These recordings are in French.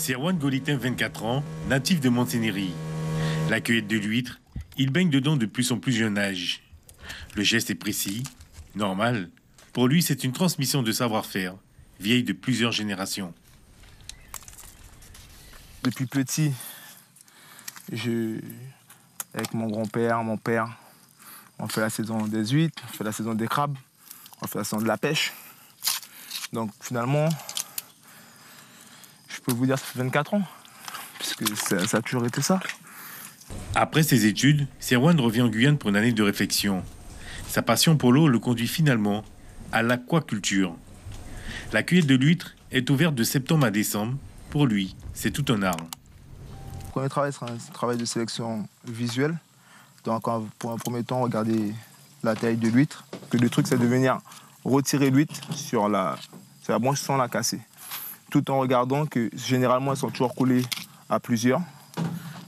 C'est Erwan Golitin, 24 ans, natif de Monténéry. La cueillette de l'huître, il baigne dedans depuis son plus jeune âge. Le geste est précis, normal. Pour lui, c'est une transmission de savoir-faire, vieille de plusieurs générations. Depuis petit, avec mon grand-père, mon père, on fait la saison des huîtres, on fait la saison des crabes, on fait la saison de la pêche. Donc finalement, je peux vous dire ça fait 24 ans, puisque ça a toujours été ça. Après ses études, Erwan revient en Guyane pour une année de réflexion. Sa passion pour l'eau le conduit finalement à l'aquaculture. La cueillette de l'huître est ouverte de septembre à décembre. Pour lui, c'est tout un art. Le premier travail sera un travail de sélection visuelle. Donc pour un premier temps, regarder la taille de l'huître. Le truc, c'est de venir retirer l'huître sur la branche sans la casser. Tout en regardant que généralement, elles sont toujours collées à plusieurs.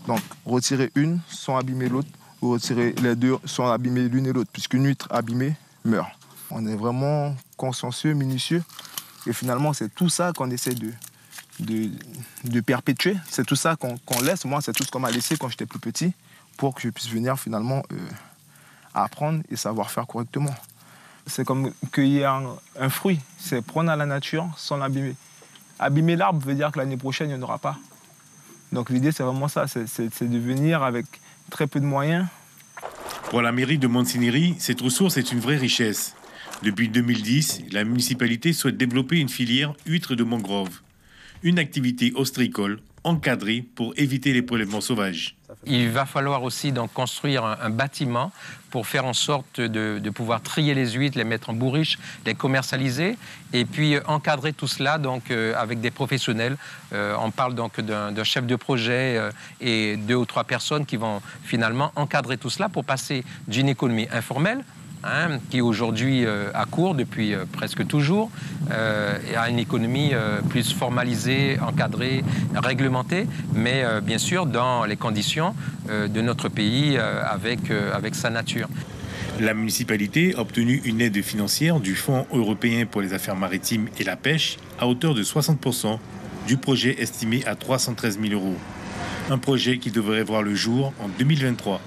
Donc retirer une sans abîmer l'autre, ou retirer les deux sans abîmer l'une et l'autre, puisqu'une huître abîmée meurt. On est vraiment consciencieux, minutieux. Et finalement, c'est tout ça qu'on essaie de perpétuer. C'est tout ça qu'on laisse. Moi, c'est tout ce qu'on m'a laissé quand j'étais plus petit, pour que je puisse venir finalement apprendre et savoir faire correctement. C'est comme cueillir un fruit, c'est prendre à la nature sans l'abîmer. Abîmer l'arbre veut dire que l'année prochaine, il n'y en aura pas. Donc l'idée, c'est vraiment ça, c'est de venir avec très peu de moyens. Pour la mairie de Monténéry, cette ressource est une vraie richesse. Depuis 2010, la municipalité souhaite développer une filière huître de mangrove, une activité ostréicole encadrée pour éviter les prélèvements sauvages. Il va falloir aussi donc construire un bâtiment pour faire en sorte de pouvoir trier les huîtres, les mettre en bourriche, les commercialiser et puis encadrer tout cela donc, avec des professionnels. On parle donc d'un chef de projet et 2 ou 3 personnes qui vont finalement encadrer tout cela pour passer d'une économie informelle, qui aujourd'hui a cours depuis presque toujours, à une économie plus formalisée, encadrée, réglementée, mais bien sûr dans les conditions de notre pays avec sa nature. La municipalité a obtenu une aide financière du Fonds européen pour les affaires maritimes et la pêche à hauteur de 60% du projet estimé à 313 000 €. Un projet qui devrait voir le jour en 2023.